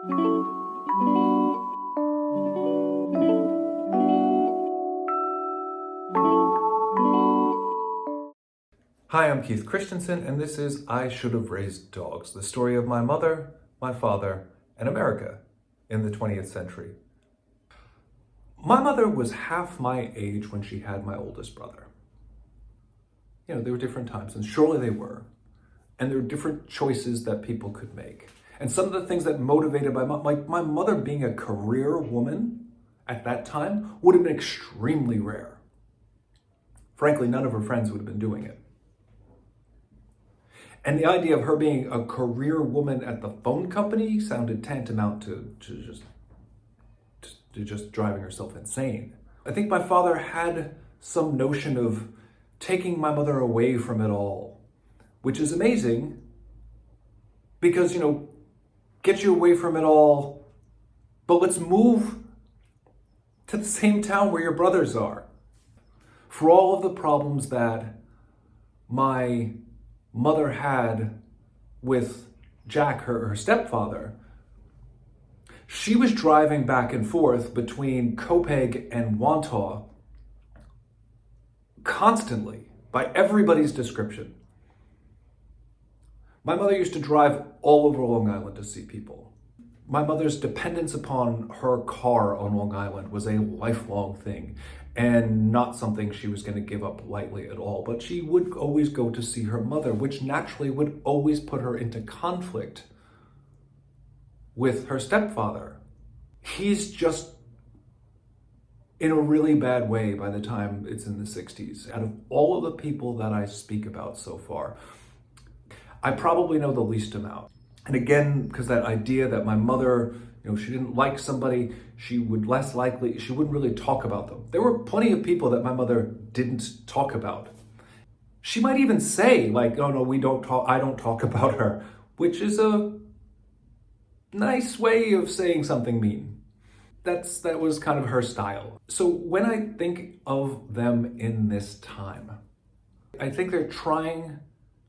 Hi, I'm Keith Christensen, and this is I Should Have Raised Dogs, the story of my mother, my father, and America in the 20th century. My mother was half my age when she had my oldest brother. You know, there were different times, and surely they were. And there were different choices that people could make. And some of the things that motivated my mom, like my mother being a career woman at that time, would have been extremely rare. Frankly, none of her friends would have been doing it. And the idea of her being a career woman at the phone company sounded tantamount to just driving herself insane. I think my father had some notion of taking my mother away from it all, which is amazing because, get you away from it all, but let's move to the same town where your brothers are. For all of the problems that my mother had with Jack, her stepfather, she was driving back and forth between Copiague and Wantagh constantly, by everybody's description. My mother used to drive all over Long Island to see people. My mother's dependence upon her car on Long Island was a lifelong thing, and not something she was going to give up lightly at all. But she would always go to see her mother, which naturally would always put her into conflict with her stepfather. He's just in a really bad way by the time it's in the 60s. Out of all of the people that I speak about so far, I probably know the least amount. And again, because that idea that my mother, she didn't like somebody, she wouldn't really talk about them. There were plenty of people that my mother didn't talk about. She might even say, like, oh no, I don't talk about her, which is a nice way of saying something mean. That was kind of her style. So when I think of them in this time, I think they're trying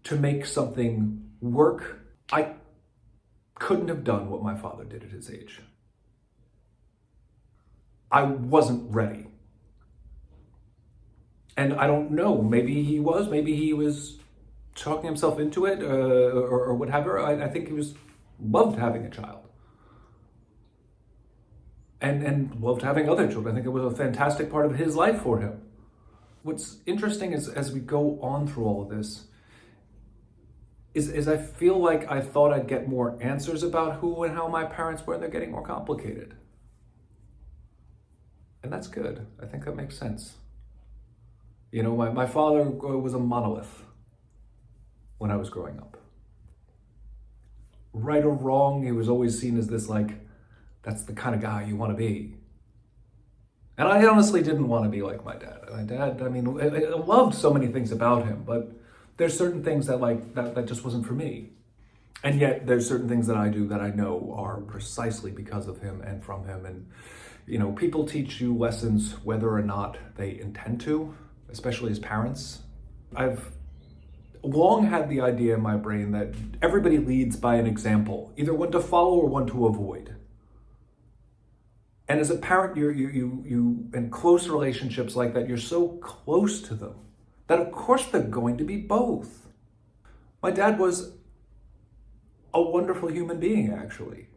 to make something work. I couldn't have done what my father did at his age. I wasn't ready. And I don't know, maybe he was talking himself into it or whatever. I think he loved having a child. And loved having other children. I think it was a fantastic part of his life for him. What's interesting is as we go on through all of this, is I feel like I thought I'd get more answers about who and how my parents were, and they're getting more complicated. And that's good. I think that makes sense. My father was a monolith when I was growing up. Right or wrong, he was always seen as this, that's the kind of guy you want to be. And I honestly didn't want to be like my dad. My dad, I loved so many things about him, but there's certain things that just wasn't for me. And yet there's certain things that I do that I know are precisely because of him and from him. And, people teach you lessons whether or not they intend to, especially as parents. I've long had the idea in my brain that everybody leads by an example, either one to follow or one to avoid. And as a parent, you in close relationships like that, you're so close to them that of course they're going to be both. My dad was a wonderful human being, actually.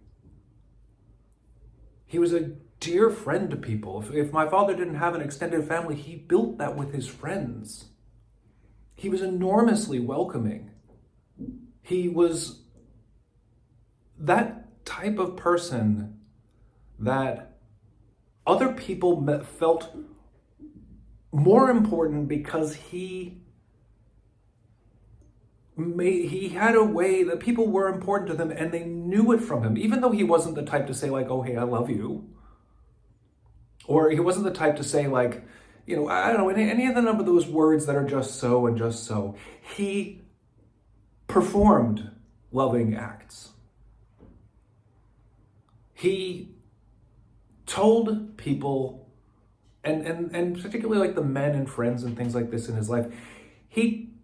He was a dear friend to people. If my father didn't have an extended family, he built that with his friends. He was enormously welcoming. He was that type of person that other people felt more important because he had a way that people were important to them and they knew it from him, even though he wasn't the type to say oh, hey, I love you. Or he wasn't the type to say I don't know, any of the number of those words that are just so and just so. He performed loving acts. He told people, and particularly the men and friends and things like this in his life, he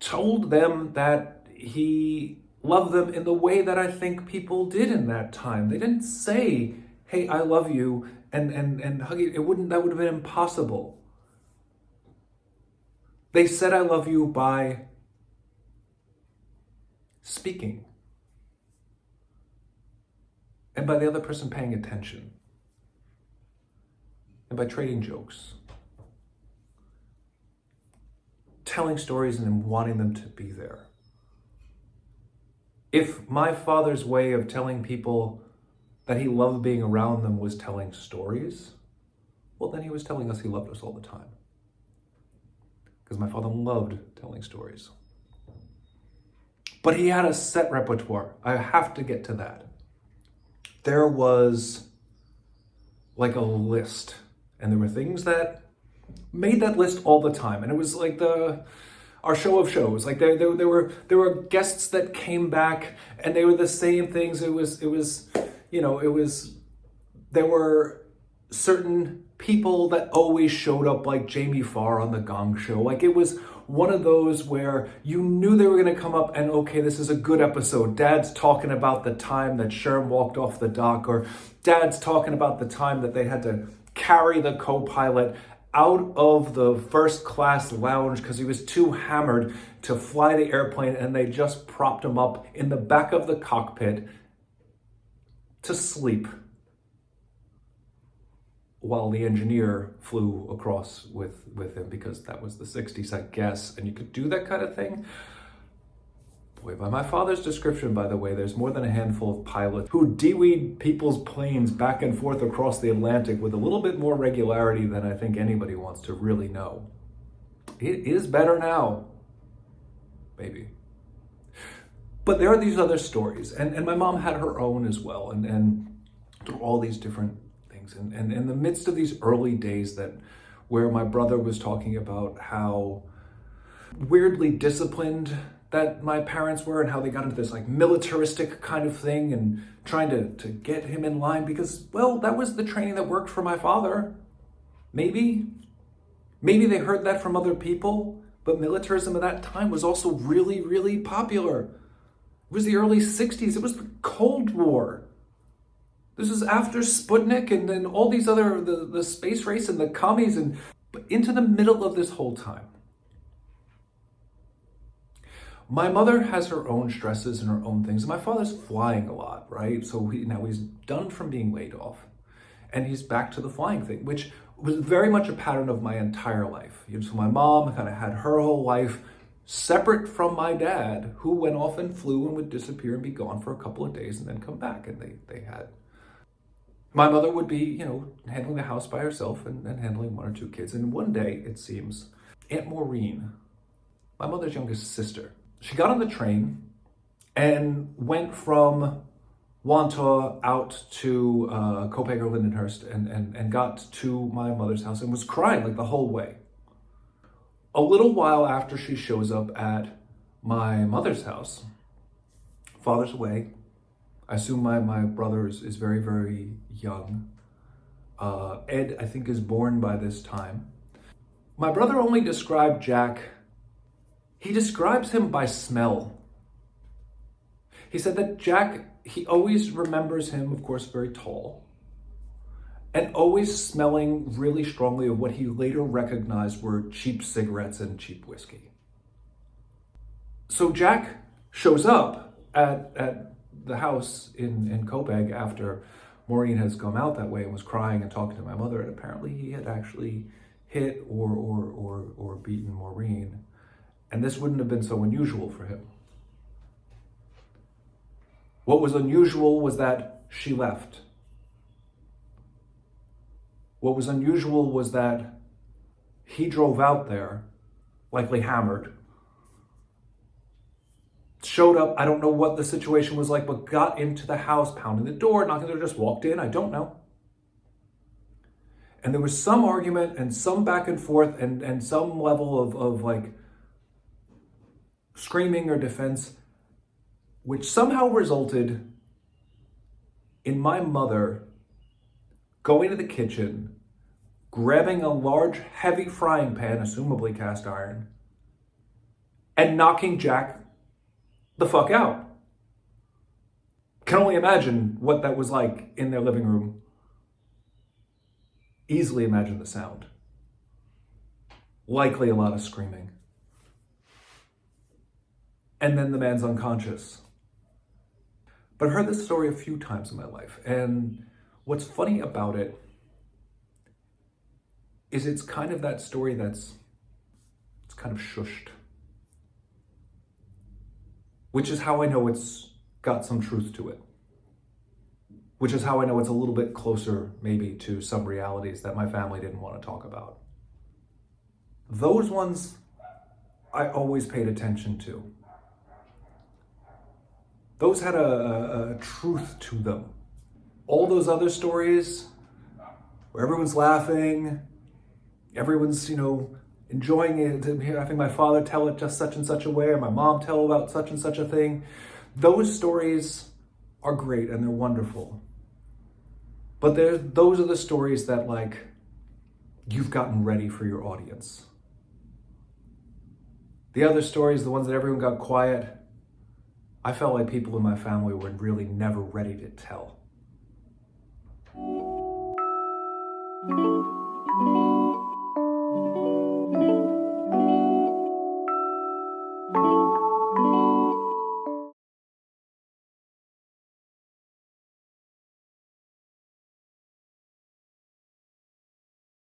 told them that he love them in the way that I think people did in that time. They didn't say, hey, I love you, and hug you. That would have been impossible. They said I love you by speaking. And by the other person paying attention. And by trading jokes. Telling stories and then wanting them to be there. If my father's way of telling people that he loved being around them was telling stories, well, then he was telling us he loved us all the time. Because my father loved telling stories. But he had a set repertoire. I have to get to that. There was like a list, and there were things that made that list all the time. And it was like our show of shows. Like there were guests that came back, and they were the same things. There were certain people that always showed up, like Jamie Farr on the Gong Show. Like it was one of those where you knew they were going to come up and, okay, this is a good episode. Dad's talking about the time that Sherm walked off the dock, or Dad's talking about the time that they had to carry the co-pilot out of the first class lounge because he was too hammered to fly the airplane, and they just propped him up in the back of the cockpit to sleep while the engineer flew across with him, because that was the 60s, I guess, and you could do that kind of thing. Boy, by my father's description, by the way, there's more than a handful of pilots who de-weed people's planes back and forth across the Atlantic with a little bit more regularity than I think anybody wants to really know. It is better now. Maybe. But there are these other stories, and my mom had her own as well, and through all these different things. And in the midst of these early days where my brother was talking about how weirdly disciplined that my parents were, and how they got into this like militaristic kind of thing and trying to get him in line because, well, that was the training that worked for my father. Maybe they heard that from other people, but militarism at that time was also really, really popular. It was the early 60s. It was the Cold War. This is after Sputnik and then all these other, the space race and the commies, but into the middle of this whole time. My mother has her own stresses and her own things. My father's flying a lot, right? So now he's done from being laid off, and he's back to the flying thing, which was very much a pattern of my entire life. So my mom kind of had her whole life separate from my dad, who went off and flew and would disappear and be gone for a couple of days and then come back. And they had... My mother would be, handling the house by herself and handling one or two kids. And one day, it seems, Aunt Maureen, my mother's youngest sister, she got on the train and went from Wantagh out to Copiague or Lindenhurst and got to my mother's house and was crying like the whole way. A little while after she shows up at my mother's house, father's away. I assume my brother is very, very young. Ed, I think, is born by this time. My brother only described Jack. He describes him by smell. He said that Jack, he always remembers him, of course, very tall, and always smelling really strongly of what he later recognized were cheap cigarettes and cheap whiskey. So Jack shows up at the house in Copiague after Maureen has come out that way and was crying and talking to my mother, and apparently he had actually hit or beaten Maureen. And this wouldn't have been so unusual for him. What was unusual was that she left. What was unusual was that he drove out there, likely hammered, showed up, I don't know what the situation was like, but got into the house, pounding the door, knocking the door, just walked in, I don't know. And there was some argument and some back and forth and some level of like screaming or defense, which somehow resulted in my mother going to the kitchen, grabbing a large, heavy frying pan, assumably cast iron, and knocking Jack the fuck out. Can only imagine what that was like in their living room. Easily imagine the sound. Likely a lot of screaming. And then the man's unconscious. But I heard this story a few times in my life, and what's funny about it is it's kind of that story it's kind of shushed. Which is how I know it's got some truth to it. Which is how I know it's a little bit closer, maybe, to some realities that my family didn't want to talk about. Those ones I always paid attention to. Those had a truth to them. All those other stories where everyone's laughing, everyone's, enjoying it, having my father tell it just such and such a way, or my mom tell about such and such a thing. Those stories are great and they're wonderful. But those are the stories that, you've gotten ready for your audience. The other stories, the ones that everyone got quiet, I felt like people in my family were really never ready to tell.